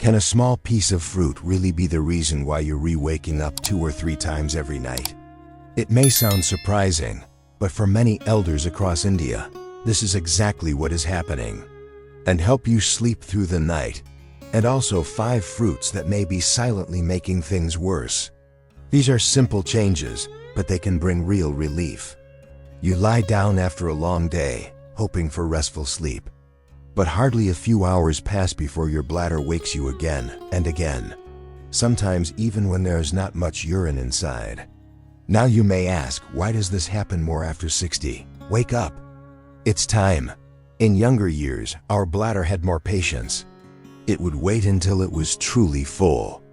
Can a small piece of fruit really be the reason why you're waking up 2 or 3 times every night? It may sound surprising, but for many elders across India, this is exactly what is happening. And help you sleep through the night. And also 5 fruits that may be silently making things worse. These are simple changes, but they can bring real relief. You lie down after a long day, hoping for restful sleep. But hardly a few hours pass before your bladder wakes you again and again. Sometimes even when there is not much urine inside. Now you may ask, why does this happen more after 60? Wake up! It's time. In younger years, our bladder had more patience. It would wait until it was truly full.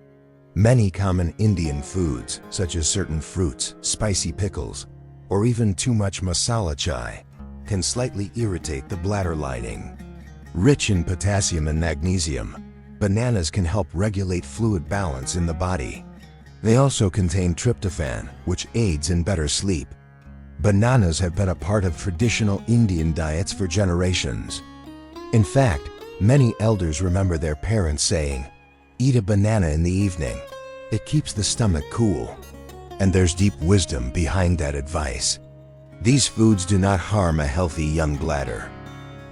Many common Indian foods, such as certain fruits, spicy pickles, or even too much masala chai, can slightly irritate the bladder lining. Rich in potassium and magnesium, bananas can help regulate fluid balance in the body. They also contain tryptophan, which aids in better sleep. Bananas have been a part of traditional Indian diets for generations. In fact, many elders remember their parents saying, "Eat a banana in the evening. It keeps the stomach cool." And there's deep wisdom behind that advice. These foods do not harm a healthy young bladder.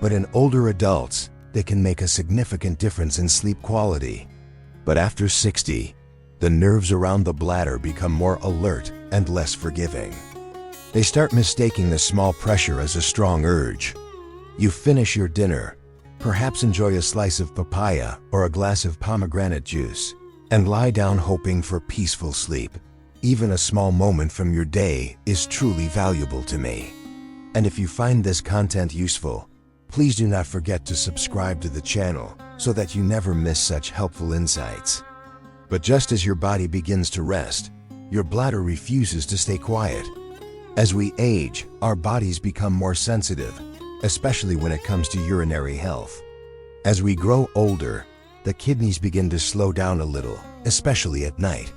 But in older adults, they can make a significant difference in sleep quality. But after 60, the nerves around the bladder become more alert and less forgiving. They start mistaking the small pressure as a strong urge. You finish your dinner, perhaps enjoy a slice of papaya or a glass of pomegranate juice, and lie down hoping for peaceful sleep. Even a small moment from your day is truly valuable to me. And if you find this content useful, please do not forget to subscribe to the channel so that you never miss such helpful insights. But just as your body begins to rest, your bladder refuses to stay quiet. As we age, our bodies become more sensitive, especially when it comes to urinary health. As we grow older, the kidneys begin to slow down a little, especially at night.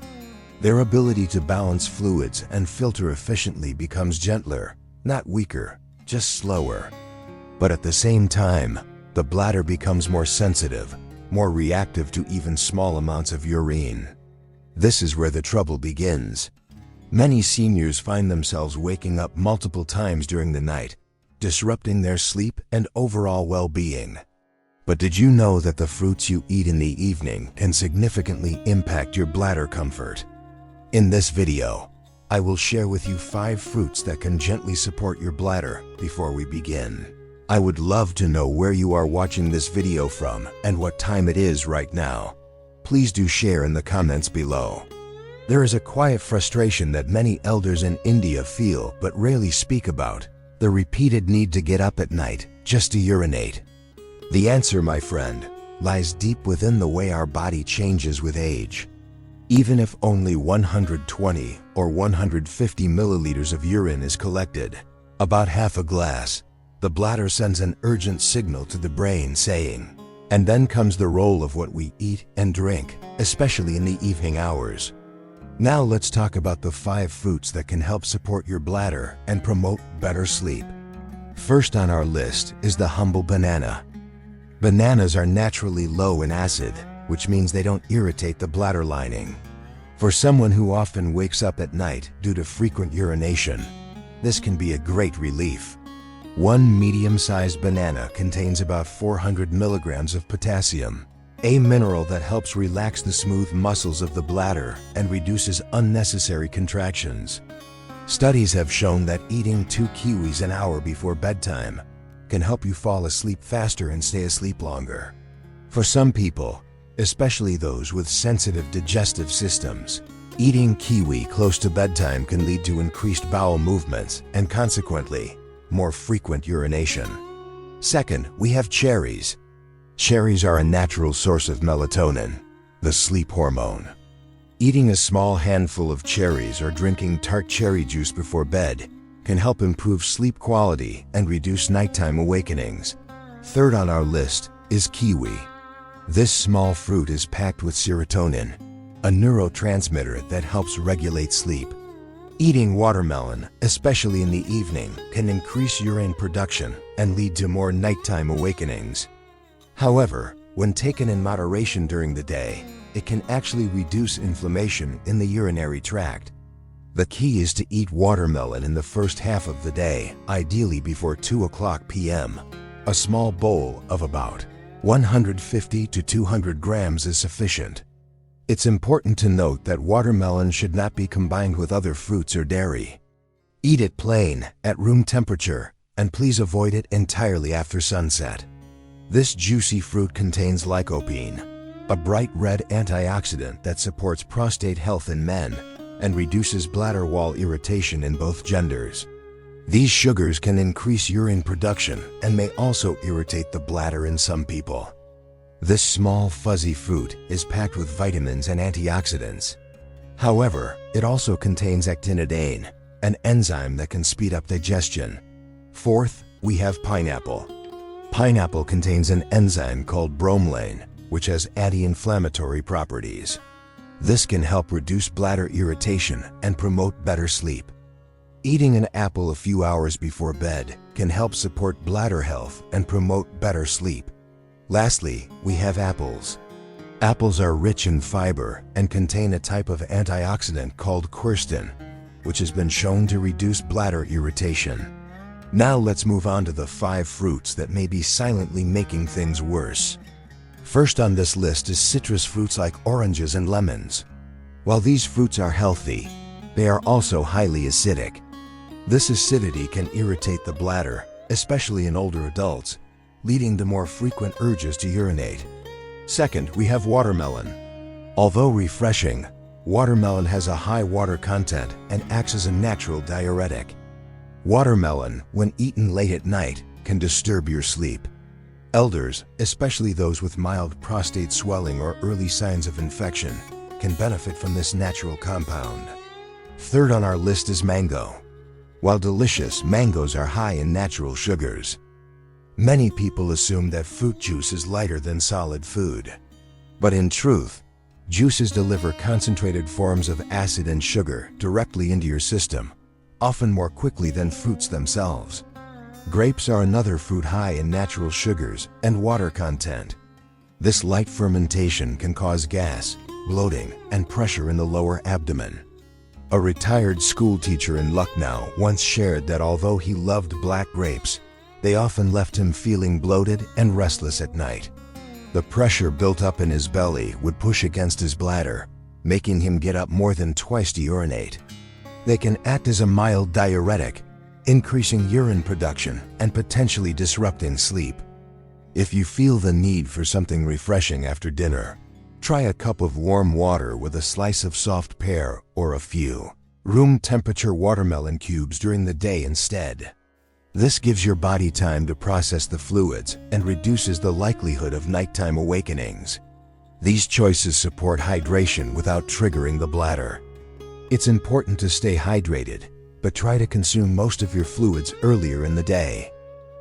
Their ability to balance fluids and filter efficiently becomes gentler, not weaker, just slower. But at the same time, the bladder becomes more sensitive, more reactive to even small amounts of urine. This is where the trouble begins. Many seniors find themselves waking up multiple times during the night, disrupting their sleep and overall well-being. But did you know that the fruits you eat in the evening can significantly impact your bladder comfort? In this video, I will share with you 5 fruits that can gently support your bladder before we begin. I would love to know where you are watching this video from and what time it is right now. Please do share in the comments below. There is a quiet frustration that many elders in India feel but rarely speak about: the repeated need to get up at night just to urinate. The answer, my friend, lies deep within the way our body changes with age. Even if only 120 or 150 milliliters of urine is collected, about half a glass, the bladder sends an urgent signal to the brain saying, and then comes the role of what we eat and drink, especially in the evening hours. Now let's talk about the 5 fruits that can help support your bladder and promote better sleep. First on our list is the humble banana. Bananas are naturally low in acid, which means they don't irritate the bladder lining. For someone who often wakes up at night due to frequent urination, this can be a great relief. One medium-sized banana contains about 400 milligrams of potassium, a mineral that helps relax the smooth muscles of the bladder and reduces unnecessary contractions. Studies have shown that eating 2 kiwis an hour before bedtime can help you fall asleep faster and stay asleep longer. For some people, especially those with sensitive digestive systems, eating kiwi close to bedtime can lead to increased bowel movements and consequently, more frequent urination. Second, we have cherries. Cherries are a natural source of melatonin, the sleep hormone. Eating a small handful of cherries or drinking tart cherry juice before bed can help improve sleep quality and reduce nighttime awakenings. Third on our list is kiwi. This small fruit is packed with serotonin, a neurotransmitter that helps regulate sleep. Eating watermelon, especially in the evening, can increase urine production and lead to more nighttime awakenings. However, When taken in moderation during the day, it can actually reduce inflammation in the urinary tract. The key is to eat watermelon in the first half of the day, ideally before 2 p.m. A small bowl of about 150 to 200 grams is sufficient. It's important to note that watermelon should not be combined with other fruits or dairy. Eat it plain, at room temperature, and please avoid it entirely after sunset. This juicy fruit contains lycopene, a bright red antioxidant that supports prostate health in men and reduces bladder wall irritation in both genders. These sugars can increase urine production and may also irritate the bladder in some people. This small fuzzy fruit is packed with vitamins and antioxidants. However, it also contains actinidine, an enzyme that can speed up digestion. Fourth, we have pineapple. Pineapple contains an enzyme called bromelain, which has anti-inflammatory properties. This can help reduce bladder irritation and promote better sleep. Eating an apple a few hours before bed can help support bladder health and promote better sleep. Lastly, we have apples. Apples are rich in fiber and contain a type of antioxidant called quercetin, which has been shown to reduce bladder irritation. Now let's move on to the 5 fruits that may be silently making things worse. First on this list is citrus fruits like oranges and lemons. While these fruits are healthy, they are also highly acidic. This acidity can irritate the bladder, especially in older adults, leading to more frequent urges to urinate. Second, we have watermelon. Although refreshing, watermelon has a high water content and acts as a natural diuretic. Watermelon, when eaten late at night, can disturb your sleep. Elders, especially those with mild prostate swelling or early signs of infection, can benefit from this natural compound. Third on our list is mango. While delicious, mangoes are high in natural sugars. Many people assume that fruit juice is lighter than solid food. But in truth, juices deliver concentrated forms of acid and sugar directly into your system, often more quickly than fruits themselves. Grapes are another fruit high in natural sugars and water content. This light fermentation can cause gas, bloating, and pressure in the lower abdomen. A retired school teacher in Lucknow once shared that although he loved black grapes, they often left him feeling bloated and restless at night. The pressure built up in his belly would push against his bladder, making him get up more than twice to urinate. They can act as a mild diuretic, increasing urine production and potentially disrupting sleep. If you feel the need for something refreshing after dinner, try a cup of warm water with a slice of soft pear or a few room temperature watermelon cubes during the day instead. This gives your body time to process the fluids and reduces the likelihood of nighttime awakenings. These choices support hydration without triggering the bladder. It's important to stay hydrated, but try to consume most of your fluids earlier in the day.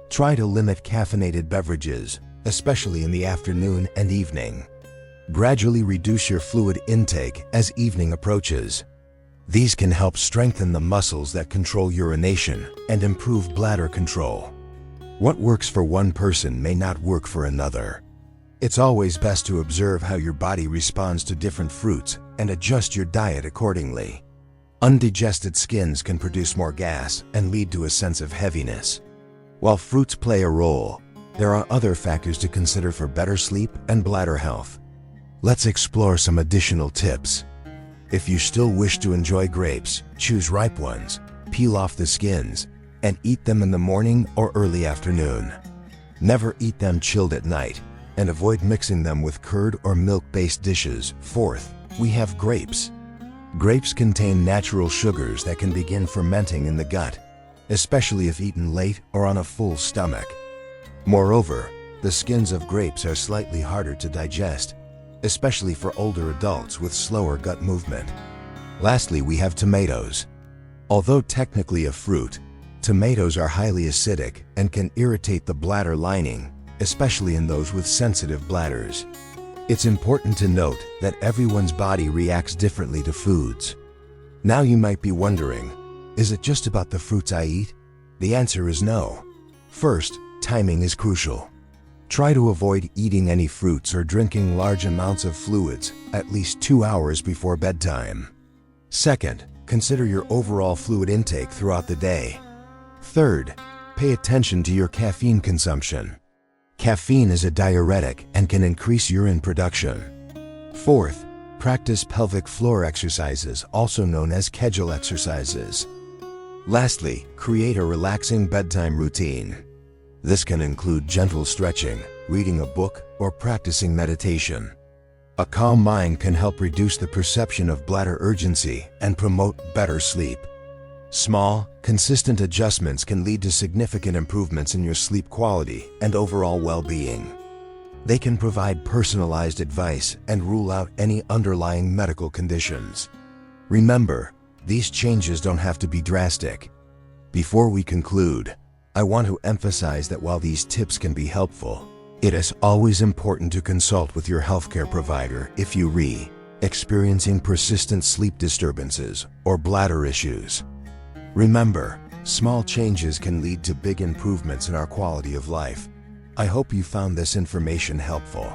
Try to limit caffeinated beverages, especially in the afternoon and evening. Gradually reduce your fluid intake as evening approaches. These can help strengthen the muscles that control urination and improve bladder control. What works for one person may not work for another. It's always best to observe how your body responds to different fruits and adjust your diet accordingly. Undigested skins can produce more gas and lead to a sense of heaviness. While fruits play a role, there are other factors to consider for better sleep and bladder health. Let's explore some additional tips. If you still wish to enjoy grapes, choose ripe ones, peel off the skins, and eat them in the morning or early afternoon. Never eat them chilled at night, and avoid mixing them with curd or milk-based dishes. Fourth, we have grapes. Grapes contain natural sugars that can begin fermenting in the gut, especially if eaten late or on a full stomach. Moreover, the skins of grapes are slightly harder to digest, especially for older adults with slower gut movement. Lastly, we have tomatoes. Although technically a fruit, tomatoes are highly acidic and can irritate the bladder lining, especially in those with sensitive bladders. It's important to note that everyone's body reacts differently to foods. Now you might be wondering, is it just about the fruits I eat? The answer is no. First, timing is crucial. Try to avoid eating any fruits or drinking large amounts of fluids at least 2 hours before bedtime. Second, consider your overall fluid intake throughout the day. Third, pay attention to your caffeine consumption. Caffeine is a diuretic and can increase urine production. Fourth, practice pelvic floor exercises, also known as Kegel exercises. Lastly, create a relaxing bedtime routine. This can include gentle stretching, reading a book, or practicing meditation. A calm mind can help reduce the perception of bladder urgency and promote better sleep. Small, consistent adjustments can lead to significant improvements in your sleep quality and overall well-being. They can provide personalized advice and rule out any underlying medical conditions. Remember, these changes don't have to be drastic. Before we conclude, I want to emphasize that while these tips can be helpful, it is always important to consult with your healthcare provider if you are experiencing persistent sleep disturbances or bladder issues. Remember, small changes can lead to big improvements in our quality of life. I hope you found this information helpful.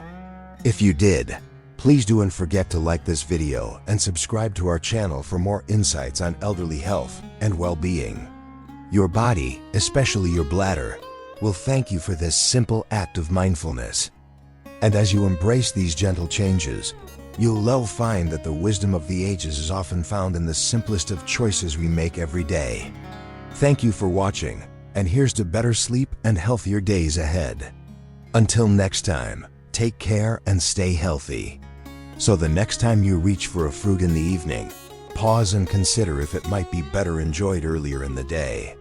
If you did, please don't forget to like this video and subscribe to our channel for more insights on elderly health and well-being. Your body, especially your bladder, will thank you for this simple act of mindfulness. And as you embrace these gentle changes, you'll find that the wisdom of the ages is often found in the simplest of choices we make every day. Thank you for watching, and here's to better sleep and healthier days ahead. Until next time, take care and stay healthy. So the next time you reach for a fruit in the evening, pause and consider if it might be better enjoyed earlier in the day.